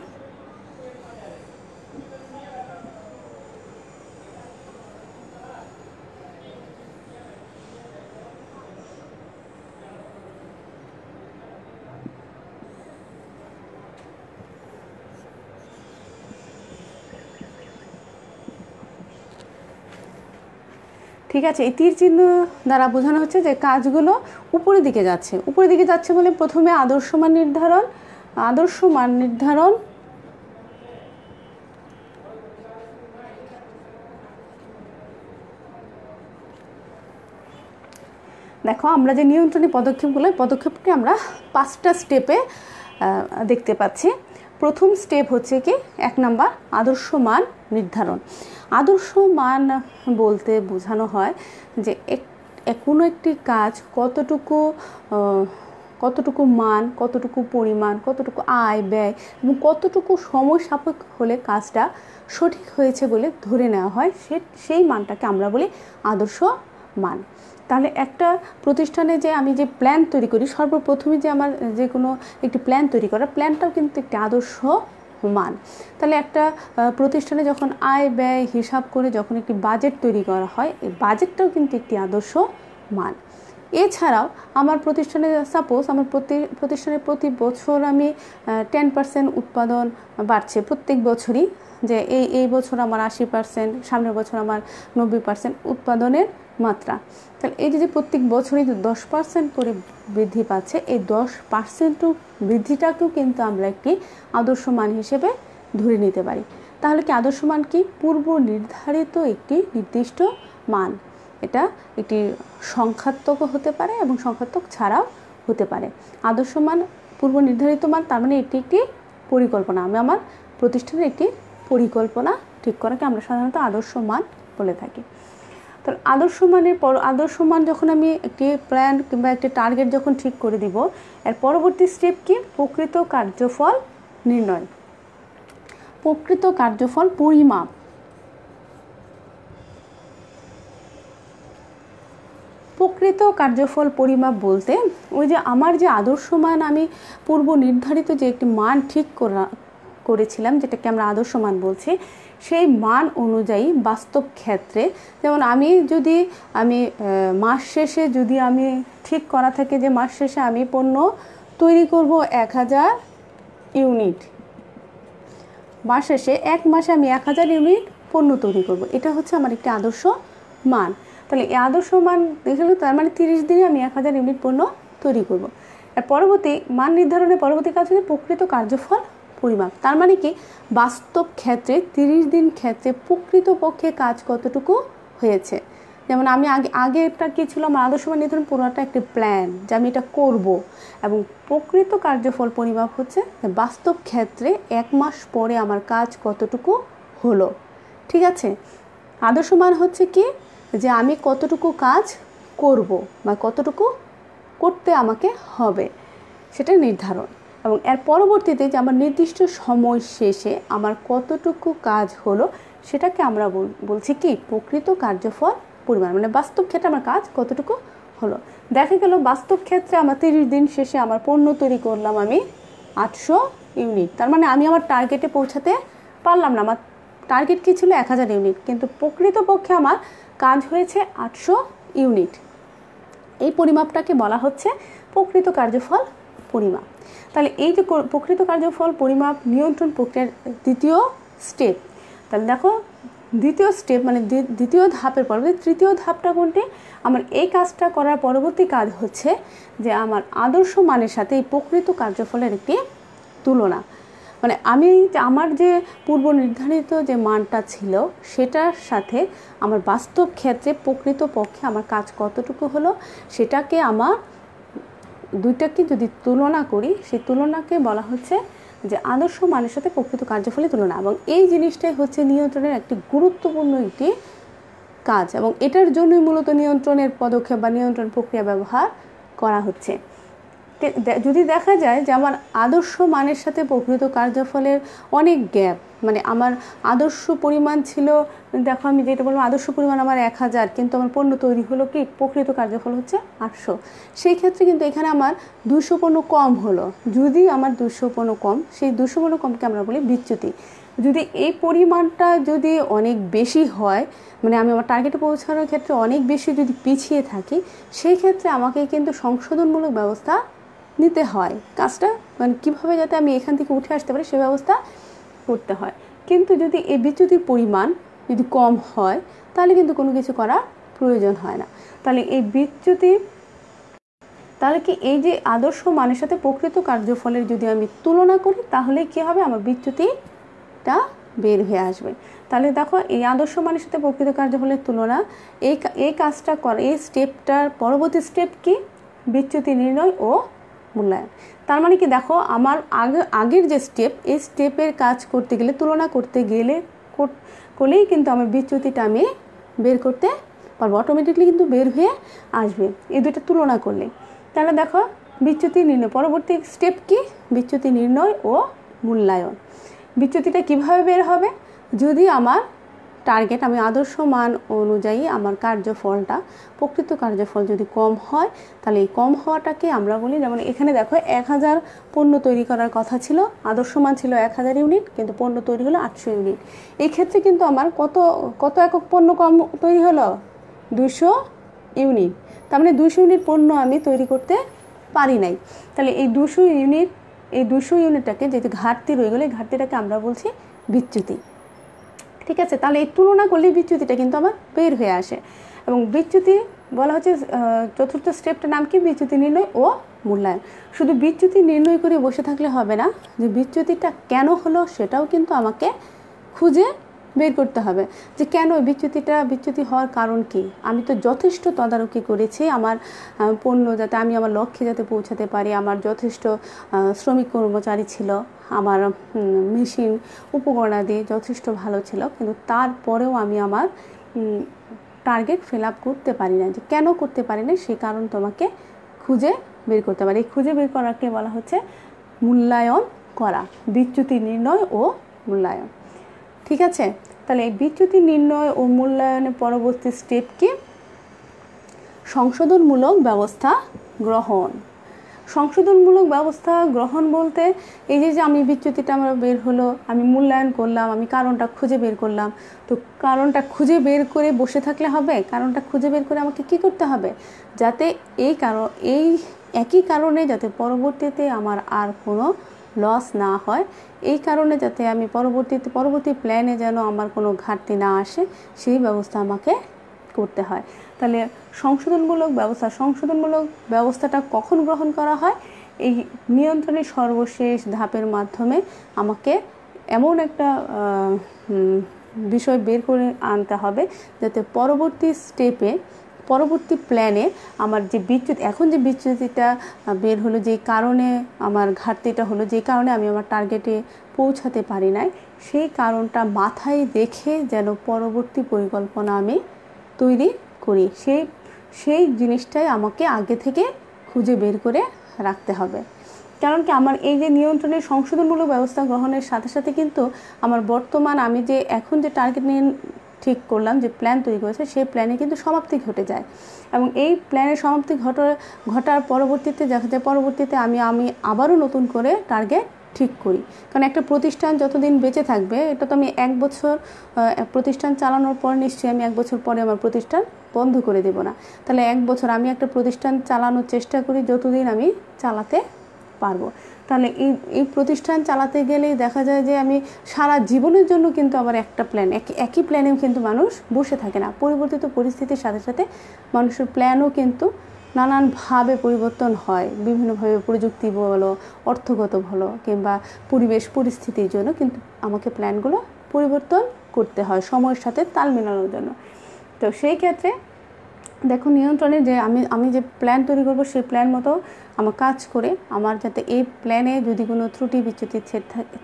ঠিক আছে, এই তীর চিহ্ন দ্বারা বোঝানো হচ্ছে যে কাজগুলো উপরের দিকে যাচ্ছে। উপরের দিকে যাচ্ছে বলে প্রথমে আদর্শ মান নির্ধারণ। আদর্শ মান নির্ধারণ, দেখো আমরা যে নিয়ন্ত্রণী পদক্ষেপকে আমরা 5টা স্টেপে দেখতে পাচ্ছি। প্রথম স্টেপ হচ্ছে কি 1 নাম্বার আদর্শ মান নির্ধারণ। আদর্শ মান বলতে বোঝানো হয় যে কোনো একটি কাজ কতটুকু মান, কতটুকু পরিমাণ, কতটুকু আয় ব্যয় এবং কতটুকু সময় সাপেক্ষ হলে কাজটা সঠিক হয়েছে বলে ধরে নেওয়া হয়, সেই মানটাকে আমরা বলি আদর্শ মান। তাহলে একটা প্রতিষ্ঠানে যে আমি যে প্ল্যান তৈরি করি, সর্বপ্রথমে যে আমার যে কোনো একটি প্ল্যান তৈরি করা, প্ল্যানটাও কিন্তু একটি আদর্শ মান। তাহলে একটা প্রতিষ্ঠানে যখন আয় ব্যয় হিসাব করে যখন একটি বাজেট তৈরি করা হয়, এই বাজেটটাও কিন্তু একটি আদর্শ মান। এছাড়াও আমার প্রতিষ্ঠানে সাপোজ আমার প্রতিষ্ঠানে প্রতি বছর আমি 10% উৎপাদন বাড়ছে প্রত্যেক বছরই, যে এই বছর আমার 80%, সামনের বছর আমার 90% উৎপাদনের মাত্রা। তাহলে এই যে প্রত্যেক বছরই 10% করে বৃদ্ধি পাচ্ছে, এই 10% বৃদ্ধিটাকেও কিন্তু আমরা একটি আদর্শ মান হিসেবে ধরে নিতে পারি। তাহলে কি আদর্শ মান কি? পূর্ব নির্ধারিত একটি নির্দিষ্ট মান। এটা একটি সংখ্যাত্মক হতে পারে এবং সংখ্যাত্মক ছাড়াও হতে পারে। আদর্শ মান পূর্ব নির্ধারিত মান, তার মানে এটি একটি পরিকল্পনা। আমি আমার প্রতিষ্ঠানের একটি পরিকল্পনা ঠিক করাকে আমরা সাধারণত আদর্শ মান বলে থাকি। তো আদর্শ মান যখন আমি একটি প্ল্যান কিংবা একটি টার্গেট যখন ঠিক করে দিব, এর পরবর্তী স্টেপ কি? প্রকৃত কার্যফল নির্ণয়। প্রকৃত কার্যফল পরিমাপ। প্রকৃত কার্যফল পরিমাপ বলতে ওই যে আমার যে আদর্শ মান, আমি পূর্ব নির্ধারিত যে একটি মান ঠিক করেছিলাম, যেটাকে আমরা আদর্শ মান বলছি, সেই মান অনুযায়ী বাস্তব ক্ষেত্রে, যেমন আমি মাস শেষে যদি আমি ঠিক করা থাকে যে মাস শেষে আমি পণ্য তৈরি করব 1000 ইউনিট, মাস শেষে 1 মাসে আমি 1000 ইউনিট পণ্য তৈরি করব, এটা হচ্ছে আমার একটি আদর্শ মান। তাহলে এই আদর্শ মান দেখলে তার মানে 30 দিনে আমি 1000 ইউনিট পণ্য তৈরি করব। আর পরবর্তী মান নির্ধারণের পরবর্তী কাজ হচ্ছে প্রকৃত কার্যফল পরিমাপ। তার মানে কি বাস্তব ক্ষেত্রে 30 দিন ক্ষেত্রে প্রকৃতপক্ষে কাজ কতটুকু হয়েছে। যেমন আমি আগেটা কী ছিল, আমার আদর্শ মান নির্ধারণ পুরোটা একটি প্ল্যান যে আমি এটা করব, এবং প্রকৃত কার্যফল পরিমাপ হচ্ছে বাস্তব ক্ষেত্রে 1 মাস পরে আমার কাজ কতটুকু হলো। ঠিক আছে, আদর্শ মান হচ্ছে কি যে আমি কতটুকু কাজ করব বা কতটুকু করতে আমাকে হবে সেটা নির্ধারণ, এবং এর পরবর্তীতে যে আমার নির্দিষ্ট সময় শেষে আমার কতটুকু কাজ হলো সেটাকে আমরা বলছি কি প্রকৃত কার্যফল পরিমাণ, মানে বাস্তব ক্ষেত্রে আমার কাজ কতটুকু হলো। দেখা গেল বাস্তব ক্ষেত্রে আমার 30 দিন শেষে আমার পণ্য তৈরি করলাম আমি 800 ইউনিট, তার মানে আমি আমার টার্গেটে পৌঁছাতে পারলাম না। আমার টার্গেট কী ছিল? 1000 ইউনিট, কিন্তু প্রকৃতপক্ষে আমার কাজ হয়েছে 800 ইউনিট। এই পরিমাপটাকে বলা হচ্ছে প্রকৃত কার্যফল পরিমাপ। তাহলে এই যে প্রকৃত কার্যফল পরিমাপ নিয়ন্ত্রণ প্রক্রিয়ার দ্বিতীয় স্টেপ। তাহলে দেখো দ্বিতীয় স্টেপ মানে দ্বিতীয় ধাপের পরবর্তী তৃতীয় ধাপটা কোনটি? আমার এই কাজটা করার পরবর্তী কাজ হচ্ছে যে আমার আদর্শ মানের সাথে এই প্রকৃত কার্যফলের একটি তুলনা। মানে আমি আমার যে পূর্ব নির্ধারিত যে মানটা ছিল সেটার সাথে আমার বাস্তব ক্ষেত্রে প্রকৃত পক্ষে আমার কাজ কতটুকু হলো সেটাকে আমার দুইটাকে যদি তুলনা করি, সেই তুলনাকে বলা হচ্ছে যে আদর্শ মানের সাথে প্রকৃত কার্যফলের তুলনা। এবং এই জিনিসটাই হচ্ছে নিয়ন্ত্রণের একটি গুরুত্বপূর্ণ একটি কাজ, এবং এটার জন্যই মূলত নিয়ন্ত্রণের পদক্ষেপ বা নিয়ন্ত্রণ প্রক্রিয়া ব্যবহার করা হচ্ছে। যদি দেখা যায় যে আমার আদর্শ মানের সাথে প্রকৃত কার্যফলের অনেক গ্যাপ, মানে আমার আদর্শ পরিমাণ ছিল, দেখো আমি যেটা বলবো আদর্শ পরিমাণ আমার 1000, কিন্তু আমার পণ্য তৈরি হলো কি প্রকৃত কার্যফল হচ্ছে 800, সেই ক্ষেত্রে কিন্তু এখানে আমার 200 পণ্য কম হলো। যদি আমার 200 পণ্য কম, সেই 200 পণ্য কমকে আমরা বলি বিচ্যুতি। যদি এই পরিমাণটা যদি অনেক বেশি হয়, মানে আমি আমার টার্গেটে পৌঁছানোর ক্ষেত্রে অনেক বেশি যদি পিছিয়ে থাকি, সেই ক্ষেত্রে আমাকে কিন্তু সংশোধনমূলক ব্যবস্থা নিতে হয়। কাজটা মানে কীভাবে যাতে আমি এখান থেকে উঠে আসতে পারি সে ব্যবস্থা করতে হয়। কিন্তু যদি এই বিচ্যুতির পরিমাণ যদি কম হয় তাহলে কিন্তু কোনো কিছু করার প্রয়োজন হয় না। তাহলে এই বিচ্যুতি, তাহলে কি এই যে আদর্শ মানের সাথে প্রকৃত কার্যফলের যদি আমি তুলনা করি তাহলে কি হবে, আমার বিচ্যুতিটা বের হয়ে আসবে। তাহলে দেখো এই আদর্শ মানের সাথে প্রকৃত কার্যফলের তুলনা, এই কাজটা করা, এই স্টেপটার পরবর্তী স্টেপ কি? বিচ্যুতি নির্ণয় ও মূল্যায়ন। তার মানে কি দেখো আমার আগের যে স্টেপ, এই স্টেপের কাজ করতে গেলে, তুলনা করতে গেলে করলেই কিন্তু আমার বিচ্যুতিটা আমি বের করতে পারবো, অটোমেটিকলি কিন্তু বের হয়ে আসবে এই দুটো তুলনা করলে। তাহলে দেখো বিচ্যুতি নির্ণয়, পরবর্তী স্টেপ কি? বিচ্যুতি নির্ণয় ও মূল্যায়ন। বিচ্যুতিটা কিভাবে বের হবে? যদি আমার টার্গেট, আমি আদর্শ মান অনুযায়ী আমার কার্যফলটা, প্রকৃত কার্যফল যদি কম হয় তাহলে এই কম হওয়াটাকে আমরা বলি, যেমন এখানে দেখো 1000 পণ্য তৈরি করার কথা ছিল, আদর্শ মান ছিল 1000 ইউনিট, কিন্তু পণ্য তৈরি হলো 800 ইউনিট। এই ক্ষেত্রে কিন্তু আমার কত একক পণ্য কম তৈরি হলো? 200 ইউনিট। তার মানে 200 ইউনিট পণ্য আমি তৈরি করতে পারি নাই। তাহলে এই 200 ইউনিটটাকে যেহেতু ঘাটতি রয়ে গেলে, এই ঘাটতিটাকে আমরা বলছি বিচ্যুতি। ঠিক আছে, তাহলে এই তুলনা করলে বিচ্যুতিটা কিন্তু আমার বের হয়ে আসে। এবং বিচ্যুতি বলা হচ্ছে চতুর্থ স্টেপটার নাম কি? বিচ্যুতি নির্ণয় ও মূল্যায়ন। শুধু বিচ্যুতি নির্ণয় করে বসে থাকলে হবে না, যে বিচ্যুতিটা কেন হলো সেটাও কিন্তু আমাকে খুঁজে বের করতে হবে, যে কেন বিচ্যুতি হওয়ার কারণ কি। আমি তো যথেষ্ট তদারকি করেছি আমার পণ্য যাতে আমি আমার লক্ষ্যে যাতে পৌঁছাতে পারি, আমার যথেষ্ট শ্রমিক কর্মচারী ছিল, আমার মেশিন উপকরণাদি যথেষ্ট ভালো ছিল, কিন্তু তারপরেও আমি আমার টার্গেট ফিল আপ করতে পারি না। যে কেন করতে পারি না সেই কারণ তোমাকে খুঁজে বের করতে পারি। এই খুঁজে বের করাকে বলা হচ্ছে মূল্যায়ন করা, বিচ্যুতি নির্ণয় ও মূল্যায়ন। ঠিক আছে, তাহলে এই বিচ্যুতি নির্ণয় ও মূল্যায়নের পরবর্তী স্টেপ কি? সংশোধনমূলক ব্যবস্থা গ্রহণ। সংশোধনমূলক ব্যবস্থা গ্রহণ বলতে এই যে আমি বিচ্যুতিটা আমার বের হলো, আমি মূল্যায়ন করলাম, আমি কারণটা খুঁজে বের করলাম। তো কারণটা খুঁজে বের করে বসে থাকলে হবে? কারণটা খুঁজে বের করে আমাকে কি করতে হবে? যাতে এই একই কারণে যাতে পরবর্তীতে আমার আর কোনো লস না হয়, এই কারণে যাতে আমি পরবর্তী প্ল্যানে যেন আমার কোনো ঘাটতি না আসে, সেই ব্যবস্থা আমাকে করতে হয়। তাহলে সংশোধনমূলক ব্যবস্থাটা কখন গ্রহণ করা হয়? এই নিয়ন্ত্রণের সর্বশেষ ধাপের মাধ্যমে আমাকে এমন একটা বিষয় বের করে আনতে হবে যাতে পরবর্তী প্ল্যানে আমার যে এখন যে বিচ্যুতিটা বের হলো, যে কারণে আমার ঘাটতিটা হলো, যে কারণে আমি আমার টার্গেটে পৌঁছাতে পারি নাই, সেই কারণটা মাথায় রেখে যেন পরবর্তী পরিকল্পনা আমি তৈরি করি, সেই জিনিসটাই আমাকে আগে থেকে খুঁজে বের করে রাখতে হবে। কারণ কি আমার এই যে নিয়ন্ত্রণের সংশোধনমূলক ব্যবস্থা গ্রহণের সাথে সাথে কিন্তু আমার বর্তমান আমি যে এখন যে টার্গেট নিয়ে ঠিক করলাম, যে প্ল্যান তৈরি করেছে, সেই প্ল্যানে কিন্তু সমাপ্তি ঘটে যায়। এবং এই প্ল্যানের সমাপ্তি ঘটার পরবর্তীতে আমি আবারও নতুন করে টার্গেট ঠিক করি। কারণ একটা প্রতিষ্ঠান যতদিন বেঁচে থাকবে, এটা তো আমি 1 বছর প্রতিষ্ঠান চালানোর পর নিশ্চয়ই আমি 1 বছর পরে আমার প্রতিষ্ঠান বন্ধ করে দেব না। তাহলে 1 বছর আমি একটা প্রতিষ্ঠান চালানোর চেষ্টা করি যতদিন আমি চালাতে পারবো। তাহলে এই প্রতিষ্ঠান চালাতে গেলেই দেখা যায় যে আমি সারা জীবনের জন্য কিন্তু আবার একটা প্ল্যান, একই প্ল্যানেও কিন্তু মানুষ বসে থাকে না। পরিবর্তিত পরিস্থিতির সাথে সাথে মানুষের প্ল্যানও কিন্তু নানানভাবে পরিবর্তন হয়, বিভিন্নভাবে প্রযুক্তি বলো, অর্থগত বলো, কিংবা পরিবেশ পরিস্থিতির জন্য কিন্তু আমাকে প্ল্যানগুলো পরিবর্তন করতে হয় সময়ের সাথে তাল মেলানোর জন্য। তো সেই ক্ষেত্রে দেখো নিয়ন্ত্রণের যে আমি যে প্ল্যান তৈরি করব সেই প্ল্যান মতো আমার কাজ করে আমার যাতে এই প্ল্যানে যদি কোনো ত্রুটি বিচ্যুতি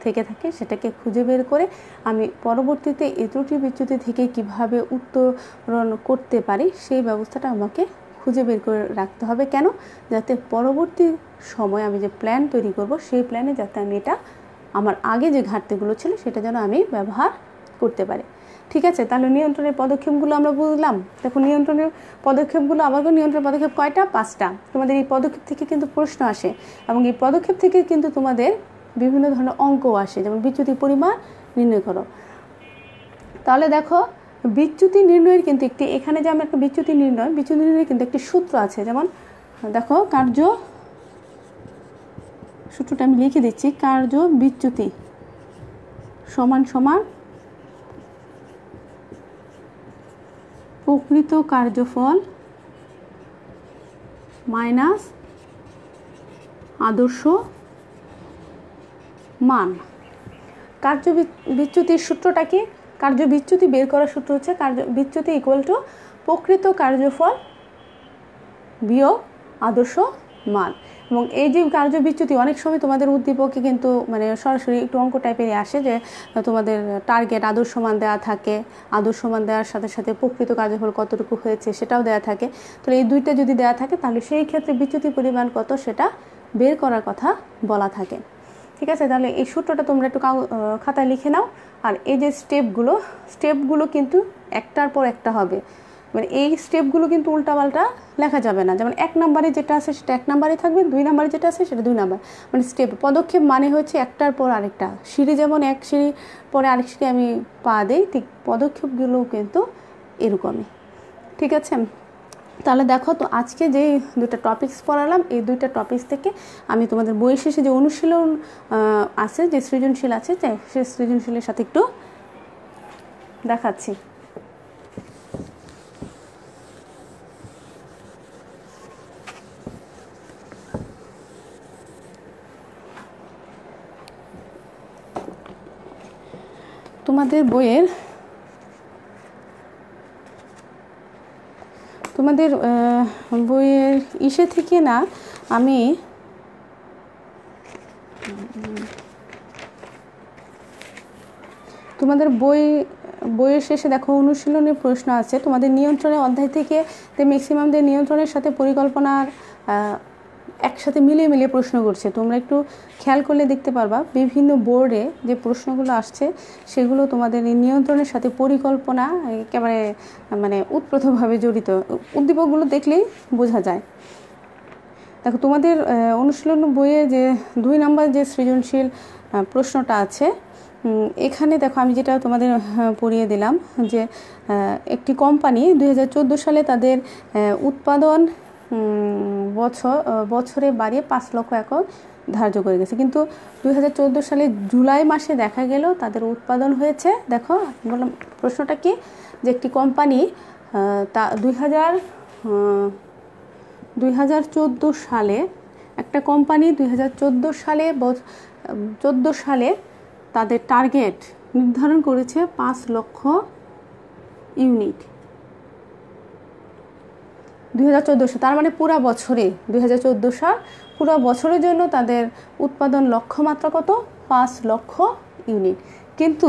থেকে থাকে সেটাকে খুঁজে বের করে আমি পরবর্তীতে এই ত্রুটি বিচ্যুতি থেকে কিভাবে উত্তরণ করতে পারি সেই ব্যবস্থাটা আমাকে খুঁজে বের করে রাখতে হবে। কেন? যাতে পরবর্তী সময় আমি যে প্ল্যান তৈরি করব সেই প্ল্যানে যাতে আমি এটা আমার আগে যে ঘাটতিগুলো ছিল সেটা যেন আমি ব্যবহার করতে পারি। ঠিক আছে, তাহলে নিয়ন্ত্রণের পদক্ষেপগুলো আমরা বুঝলাম। দেখো নিয়ন্ত্রণের পদক্ষেপগুলো আবারও নিয়ন্ত্রণের পদক্ষেপ কয়টা? 5টা। তোমাদের এই পদক্ষেপ থেকে কিন্তু প্রশ্ন আসে এবং এই পদক্ষেপ থেকে কিন্তু তোমাদের বিভিন্ন ধরনের অঙ্কও আসে, যেমন বিচ্যুতি পরিমাণ নির্ণয় করো। তাহলে দেখো বিচ্যুতি নির্ণয়ের কিন্তু এখানে যে আমরা একটা বিচ্যুতি নির্ণয়ের কিন্তু একটি সূত্র আছে। যেমন দেখো কার্য, সূত্রটা আমি লিখে দিচ্ছি, কার্য বিচ্যুতি সমান সমান প্রকৃত কার্যফল মাইনাস আদর্শ মান। কার্য বিচ্যুতির সূত্রটা কি? কার্য বিচ্যুতি বের করার সূত্র হচ্ছে কার্য বিচ্যুতি ইকুয়াল টু প্রকৃত কার্যফল বিয়োগ আদর্শ মান। এবং এই যে কার্য বিচ্যুতি অনেক সময় তোমাদের উদ্দীপকে কিন্তু মানে সরাসরি একটু অঙ্ক টাইপেরই আসে, যে তোমাদের টার্গেট আদর্শ মান দেওয়া থাকে, আদর্শ মান দেওয়ার সাথে সাথে প্রকৃত কার্যফল কতটুকু হয়েছে সেটাও দেওয়া থাকে। তাহলে এই দুইটা যদি দেওয়া থাকে তাহলে সেই ক্ষেত্রে বিচ্যুতি পরিমাণ কত সেটা বের করার কথা বলা থাকে। ঠিক আছে, তাহলে এই সূত্রটা তোমরা একটু খাতায় লিখে নাও। আর এই যে স্টেপগুলো কিন্তু একটার পর একটা হবে, মানে এই স্টেপগুলো কিন্তু উল্টাপাল্টা লেখা যাবে না। যেমন 1 নম্বরে যেটা আছে সেটা 1 নম্বরে থাকবে, 2 নম্বরে যেটা আছে সেটা 2 নম্বর। মানে স্টেপ পদক্ষেপ মানে হচ্ছে একটার পর আরেকটা সিঁড়ি, যেমন এক সিঁড়ি পরে আরেক সিঁড়ি আমি পা দেই, ঠিক পদক্ষেপগুলোও কিন্তু এরকমই। ঠিক আছে, তাহলে দেখো তো আজকে যে দুটো টপিকস পড়ালাম এই দুইটা টপিকস থেকে আমি তোমাদের বইয়ের শেষে যে অনুশীলন আছে, যে সৃজনশীল আছে, সেই সৃজনশীলের সাথে একটু দেখাচ্ছি। তোমাদের বইয়ের ইসে থেকে না, আমি তোমাদের বইয়ের শেষে দেখো অনুশীলনের প্রশ্ন আছে। তোমাদের নিয়ন্ত্রণের অধ্যায় থেকে ম্যাক্সিমামদের নিয়ন্ত্রণের সাথে পরিকল্পনার একসাথে মিলিয়ে প্রশ্ন করছে। তোমরা একটু খেয়াল করলে দেখতে পারবা বিভিন্ন বোর্ডে যে প্রশ্নগুলো আসছে সেগুলো তোমাদের এই নিয়ন্ত্রণের সাথে পরিকল্পনা একেবারে মানে ওতপ্রোতভাবে জড়িত। উদ্দীপকগুলো দেখলেই বোঝা যায়। দেখো তোমাদের অনুশীলন বইয়ে যে 2 নম্বর যে সৃজনশীল প্রশ্নটা আছে, এখানে দেখো আমি যেটা তোমাদের পড়িয়ে দিলাম যে একটি কোম্পানি 2014 সালে তাদের উৎপাদন বছরে বাড়িয়ে 5 লক্ষ একক ধার্য করে গেছে, কিন্তু 2014 সালে জুলাই মাসে দেখা গেল তাদের উৎপাদন হয়েছে, দেখো বললাম প্রশ্নটা কি, যে একটি কোম্পানি তা 2014 সালে একটা কোম্পানি 2014 সালে তাদের টার্গেট নির্ধারণ করেছে 5 লক্ষ ইউনিট 2014 সাল, তার মানে পুরা বছরে 2014 সাল পুরো বছরের জন্য তাদের উৎপাদন লক্ষ্যমাত্রা কত? 5 লক্ষ ইউনিট। কিন্তু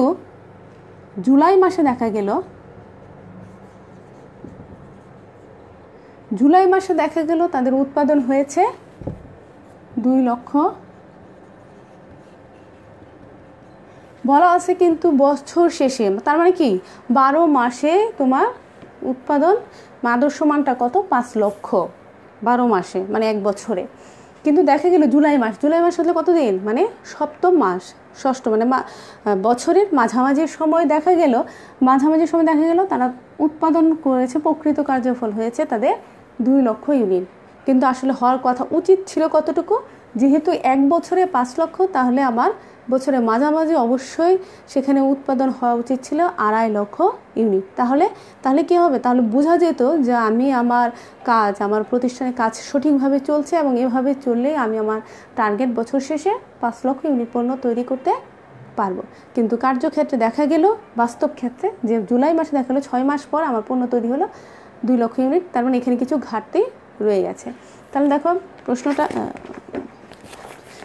জুলাই মাসে দেখা গেল তাদের উৎপাদন হয়েছে 2 লক্ষ। বলা আছে কিন্তু বছর শেষে, তার মানে কি 12 মাসে তোমার উৎপাদন আদর্শ মানটা কত? 5 লক্ষ 12 মাসে, মানে 1 বছরে। কিন্তু দেখা গেল জুলাই মাস হলে কত দিন? মানে সপ্তম মাস, ষষ্ঠ, মানে বছরের মাঝামাঝি সময় দেখা গেল তারা উৎপাদন করেছে, প্রকৃত কার্যফল হয়েছে তাদের 2 লক্ষ ইউনিট। কিন্তু আসলে হওয়ার কথা উচিত ছিল কতটুকু? যেহেতু 1 বছরে 5 লক্ষ, তাহলে আমার বছরের মাঝামাঝি অবশ্যই সেখানে উৎপাদন হওয়া উচিত ছিল 2.5 লক্ষ ইউনিট। তাহলে কী হবে? তাহলে বোঝা যেত যে আমি আমার প্রতিষ্ঠানের কাজ সঠিকভাবে চলছে, এবং এভাবে চললেই আমি আমার টার্গেট বছর শেষে 5 লক্ষ ইউনিট পণ্য তৈরি করতে পারবো। কিন্তু কার্যক্ষেত্রে দেখা গেল, বাস্তব ক্ষেত্রে, যে জুলাই মাসে দেখা গেলো 6 মাস পর আমার পণ্য তৈরি হলো 2 লক্ষ ইউনিট। তার মানে এখানে কিছু ঘাটতি রয়ে গেছে। তাহলে দেখো প্রশ্নটা,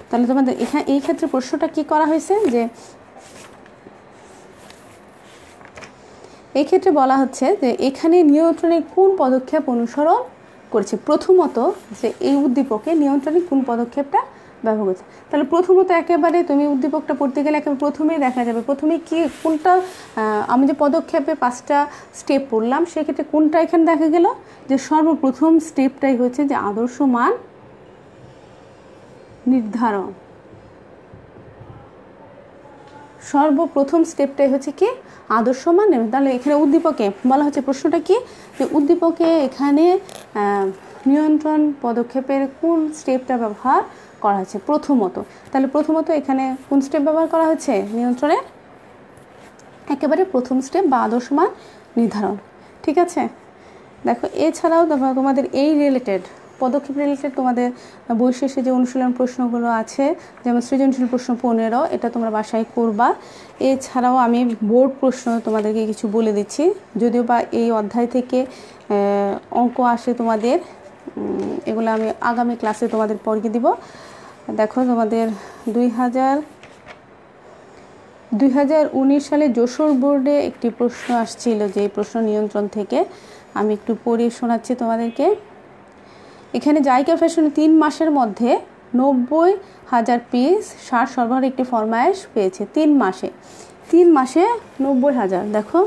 তাহলে তোমাদের এখানে এই ক্ষেত্রে প্রশ্নটা কি করা হয়েছে, যে এই ক্ষেত্রে বলা হচ্ছে যে এখানে নিয়ন্ত্রণের কোন পদক্ষেপ অনুসরণ করেছে। প্রথমত যে এই উদ্দীপকে নিয়ন্ত্রণের কোন পদক্ষেপটা ব্যবহার করছে। তাহলে প্রথমত একেবারে তুমি উদ্দীপকটা পড়তে গেলে একেবারে প্রথমেই দেখা যাবে, প্রথমে কি কোনটা, আমি যে পদক্ষেপে 5টা স্টেপ পড়লাম সেক্ষেত্রে কোনটা এখানে দেখা গেল, যে সর্বপ্রথম স্টেপটাই হচ্ছে যে আদর্শ মান নির্ধারণ। সর্বপ্রথম স্টেপটাই হচ্ছে কি আদর্শ মান নির্ধারণ। তাহলে এখানে উদ্দীপকে বলা হচ্ছে, প্রশ্নটা কি, যে উদ্দীপকে এখানে নিয়ন্ত্রণ পদক্ষেপের কোন স্টেপটা ব্যবহার করা হচ্ছে প্রথমত। তাহলে প্রথমত এখানে কোন স্টেপ ব্যবহার করা হচ্ছে, নিয়ন্ত্রণের একেবারে প্রথম স্টেপ বা আদর্শ মান নির্ধারণ। ঠিক আছে, দেখো এছাড়াও তোমাদের এই রিলেটেড পদক্ষেপ রিলেটেড তোমাদের বই শেষে যে অনুশীলন প্রশ্নগুলো আছে, যেমন সৃজনশীল প্রশ্ন 15, এটা তোমরা বাসায় করবা। এছাড়াও আমি বোর্ড প্রশ্ন তোমাদেরকে কিছু বলে দিচ্ছি, যদিও বা এই অধ্যায় থেকে অঙ্ক আসে তোমাদের, এগুলো আমি আগামী ক্লাসে তোমাদের পড়িয়ে দিব। দেখো তোমাদের 2019 সালে যশোর বোর্ডে একটি প্রশ্ন আসছিল, যে প্রশ্ন নিয়ন্ত্রণ থেকে আমি একটু পড়ে শোনাচ্ছি তোমাদেরকে। এখানে জাইকা ফ্যাশন 3 মাসের মধ্যে 90,000 পিস সার সরবরাহের একটি ফরমায়েশ পেয়েছে। 3 মাসে 90,000। দেখো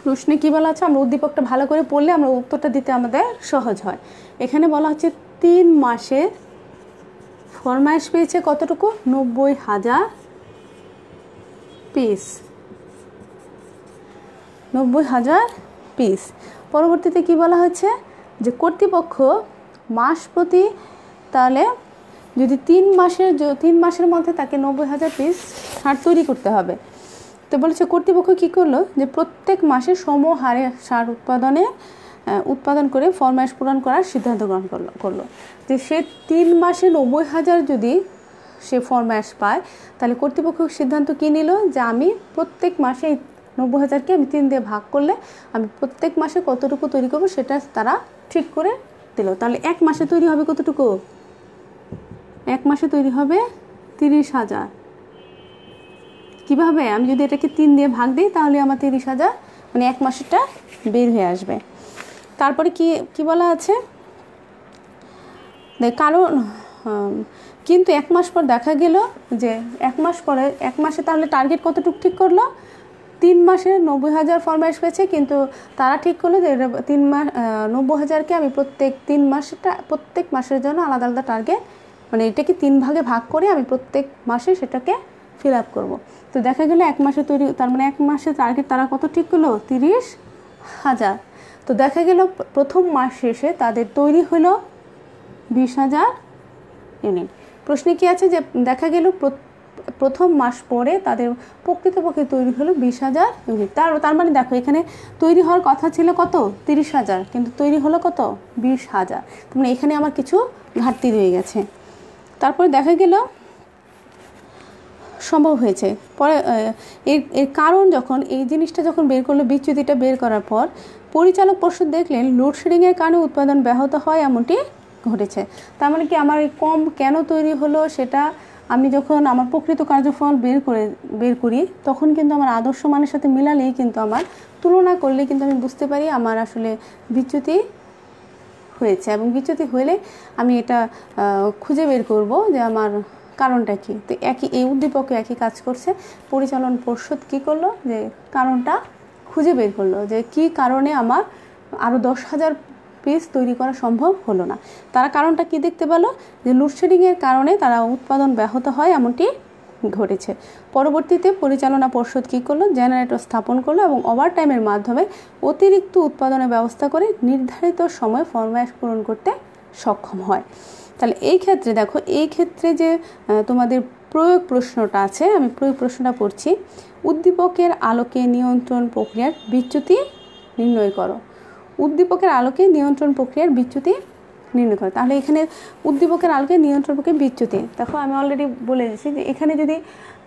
প্রশ্নে কী বলা আছে, আমরা উদ্দীপকটা ভালো করে পড়লে আমরা উত্তরটা দিতে আমাদের সহজ হয়। এখানে বলা হচ্ছে 3 মাসে ফরমায়েশ পেয়েছে কতটুকু, 90,000 পিস। 90,000 পিস। পরবর্তীতে কি বলা হচ্ছে, যে কর্তৃপক্ষ মাস প্রতি, তাহলে যদি 3 মাসের মধ্যে তাকে 90,000 পিস সার তৈরি করতে হবে, তো বলেছে কর্তৃপক্ষ কী করলো, যে প্রত্যেক মাসে সমহারে সার উৎপাদন করে ফরমায়েশ পূরণ করার সিদ্ধান্ত গ্রহণ করলো। যে সে 3 মাসে 90,000 যদি সে ফরমায়েশ পায়, তাহলে কর্তৃপক্ষ সিদ্ধান্ত কী নিল, যে আমি প্রত্যেক মাসে 90,000কে আমি 3 দিয়ে ভাগ করলে আমি প্রত্যেক মাসে কতটুকু তৈরি করবো সেটা তারা ঠিক করে দিল। তাহলে 1 মাসে তৈরি হবে কতটুকু, 1 মাসে তৈরি হবে 30,000। কীভাবে, আমি যদি এটাকে 3 দিয়ে ভাগ দিই তাহলে আমার 30,000, মানে 1 মাসেরটা বের হয়ে আসবে। তারপরে কি বলা আছে, কারণ কিন্তু 1 মাস পর দেখা গেল যে 1 মাসে তাহলে টার্গেট কতটুকু ঠিক করলো, 3 মাসে 90,000 ফরমায়েশ পেয়েছে, কিন্তু তারা ঠিক করলো যে 3 মাস 90,000কে আমি প্রত্যেক মাসের জন্য আলাদা আলাদা টার্গেট, মানে এটাকে 3 ভাগে ভাগ করে আমি প্রত্যেক মাসে সেটাকে ফিল আপ করবো। তো দেখা গেলো 1 মাসে তৈরি, তার মানে 1 মাসে টার্গেট তারা কত ঠিক করলো, 30,000। তো দেখা গেল প্রথম মাস শেষে তাদের তৈরি হলো 20,000 ইউনিট। প্রশ্নে কি আছে, যে দেখা গেল প্রথম মাস পরে তাদের প্রকৃতপক্ষে তৈরি হলো 20,000 ইউনিট। তার মানে দেখো এখানে তৈরি হওয়ার কথা ছিল কত, 30,000, কিন্তু তৈরি হলো কত, 20,000। তার মানে এখানে আমার কিছু ঘাটতি রয়ে গেছে। তারপরে দেখা গেল সম্ভব হয়েছে পরে এর কারণ, যখন এই জিনিসটা যখন বের করলো, বিচ্যুতিটা বের করার পর পরিচালক পর্ষদ দেখলেন লোডশেডিংয়ের কারণে উৎপাদন ব্যাহত হয় এমনটি ঘটেছে। তার মানে কি, আমার এই কম কেন তৈরি হলো সেটা আমি যখন আমার প্রকৃত কার্যফল বের করি, তখন কিন্তু আমার আদর্শ মানের সাথে মিলালেই কিন্তু আমার তুলনা করলে কিন্তু আমি বুঝতে পারি আমার আসলে বিচ্যুতি হয়েছে, এবং বিচ্যুতি হলে আমি এটা খুঁজে বের করব যে আমার কারণটা কি। তো এই উদ্দীপকে একই কাজ করছে। পরিচালন পর্ষদ কী করলো, যে কারণটা খুঁজে বের করলো, যে কি কারণে আমার আরও 10,000 পিস তৈরি করা সম্ভব হলো না। তারা কারণটা কি দেখতে পেলো, যে লোডশেডিংয়ের কারণে তারা উৎপাদন ব্যাহত হয় এমনটি ঘটেছে। পরবর্তীতে পরিচালনা পর্ষদ কী করলো, জেনারেটর স্থাপন করলো এবং ওভারটাইমের মাধ্যমে অতিরিক্ত উৎপাদনের ব্যবস্থা করে নির্ধারিত সময়ে ফরমায়েশ পূরণ করতে সক্ষম হয়। তাহলে এই ক্ষেত্রে দেখো, এই ক্ষেত্রে যে তোমাদের প্রয়োগ প্রশ্নটা আছে, আমি প্রয়োগ প্রশ্নটা পড়ছি। উদ্দীপকের আলোকে নিয়ন্ত্রণ প্রক্রিয়ার বিচ্যুতি নির্ণয় করো। উদ্দীপকের আলোকে নিয়ন্ত্রণ প্রক্রিয়ার বিচ্যুতি নির্ণয় করো। তাহলে এখানে উদ্দীপকের আলোকে নিয়ন্ত্রণ প্রক্রিয়ার বিচ্যুতি, দেখো আমি অলরেডি বলে দিয়েছি যে এখানে যদি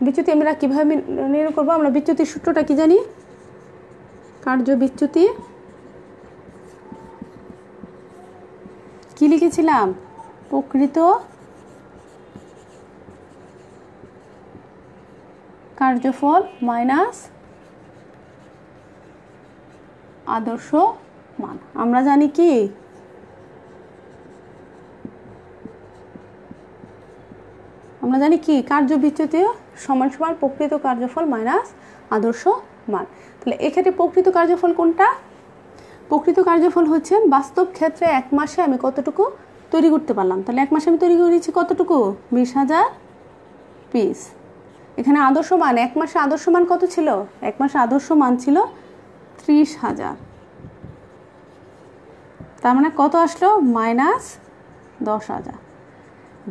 বিচ্যুতি আমরা কীভাবে নির্ণয় করবো, আমরা বিচ্যুতির সূত্রটা কি জানি, কার্য বিচ্যুতি কি লিখেছিলাম, প্রকৃত কার্যফল মাইনাস আদর্শ মান। আমরা জানি কি, কার্য বিচ্যুতি সমান সমান প্রকৃত কার্যফল মাইনাস আদর্শ মান। তাহলে এক্ষেত্রে প্রকৃত কার্যফল কোনটা, প্রকৃত কার্যফল হচ্ছে বাস্তব ক্ষেত্রে এক মাসে আমি কতটুকু তৈরি করতে পারলাম। তাহলে এক মাসে আমি তৈরি করেছি কতটুকু, 20,000 পিস। এখানে আদর্শ মান, এক মাসে আদর্শ মান কত ছিল, এক মাসে আদর্শ মান ছিল 30,000। তার মানে কত আসলো, -10,000।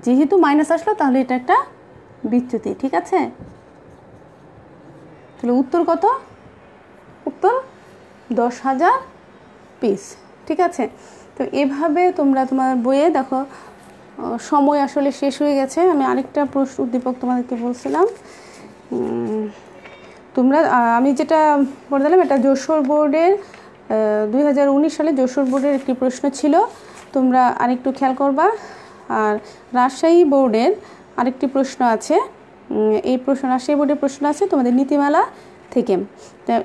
যেহেতু মাইনাস আসলো তাহলে এটা একটা বিচ্যুতি, ঠিক আছে। তাহলে উত্তর কত, উত্তর 10,000 পিস, ঠিক আছে। তো এভাবে তোমরা তোমার বইয়ে দেখো, সময় আসলে শেষ হয়ে গেছে। আমি আরেকটা প্রশ্ন উদ্দীপক তোমাদেরকে বলছিলাম, তোমরা আমি যেটা বলে দিলাম, এটা যশোর বোর্ডের 2019 সালে যশোর বোর্ডের একটি প্রশ্ন ছিল, তোমরা আরেকটু খেয়াল করবা। আর রাজশাহী বোর্ডের আরেকটি প্রশ্ন আছে, এই প্রশ্ন রাজশাহী বোর্ডের প্রশ্ন আছে তোমাদের নীতিমালা থেকে।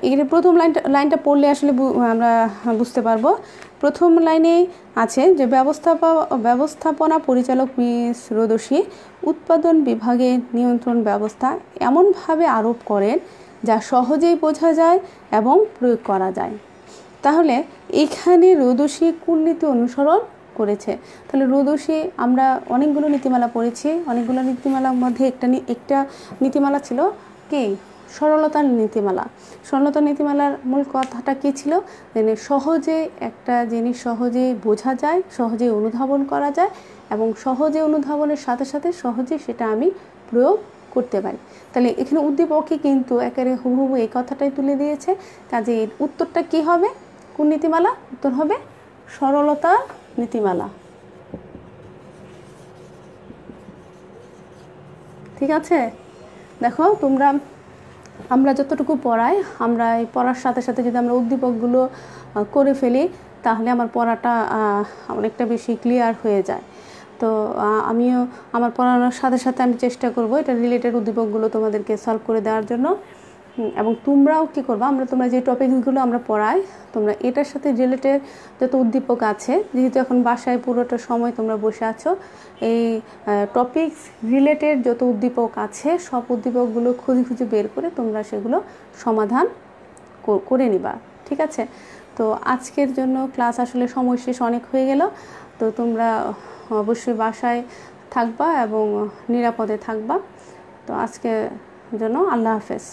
এখানে প্রথম লাইনটা পড়লে আসলে আমরা বুঝতে পারবো। প্রথম লাইনে আছে যে ব্যবস্থাপনা পরিচালক মিস রোদসী উৎপাদন বিভাগে নিয়ন্ত্রণ ব্যবস্থা এমনভাবে আরোপ করেন যা সহজেই বোঝা যায় এবং প্রয়োগ করা যায়। তাহলে এখানে রোদসী কোন নীতি অনুসরণ করেছে? তাহলে রোদসী, আমরা অনেকগুলো নীতিমালা পড়েছি, অনেকগুলো নীতিমালার মধ্যে একটা নীতিমালা ছিল কি, সরলতার নীতিমালা। সরলতার নীতিমালার মূল কথাটা কী ছিল, সহজে একটা জিনিস সহজে বোঝা যায়, সহজে অনুধাবন করা যায় এবং সহজে অনুধাবনের সাথে সাথে সহজে সেটা আমি প্রয়োগ করতে পারি। তাহলে এখানে উদ্দীপকে কিন্তু একেবারে হুবহু এই কথাটাই তুলে দিয়েছে। কাজে এর উত্তরটা কি হবে, কোন নীতিমালা, উত্তর হবে সরলতার নীতিমালা, ঠিক আছে। দেখো তোমরা, আমরা যতটুকু পড়াই, আমরা এই পড়ার সাথে সাথে যদি আমরা উদ্দীপকগুলো করে ফেলি তাহলে আমার পড়াটা অনেকটা বেশি ক্লিয়ার হয়ে যায়। তো আমিও আমার পড়ানোর সাথে সাথে আমি চেষ্টা করব এটা রিলেটেড উদ্দীপকগুলো তোমাদেরকে সলভ করে দেওয়ার জন্য। এবং তোমরাও কী করবা, তোমরা যে টপিকসগুলো আমরা পড়াই, তোমরা এটার সাথে রিলেটেড যত উদ্দীপক আছে, যেহেতু এখন বাসায় পুরোটা সময় তোমরা বসে আছো, এই টপিকস রিলেটেড যত উদ্দীপক আছে সব উদ্দীপকগুলো খুঁজে বের করে তোমরা সেগুলো সমাধান করে নিবা, ঠিক আছে। তো আজকের জন্য ক্লাস আসলে সময় শেষ অনেক হয়ে গেল। তো তোমরা অবশ্যই বাসায় থাকবা এবং নিরাপদে থাকবা। তো আজকের জন্য আল্লাহ হাফেজ।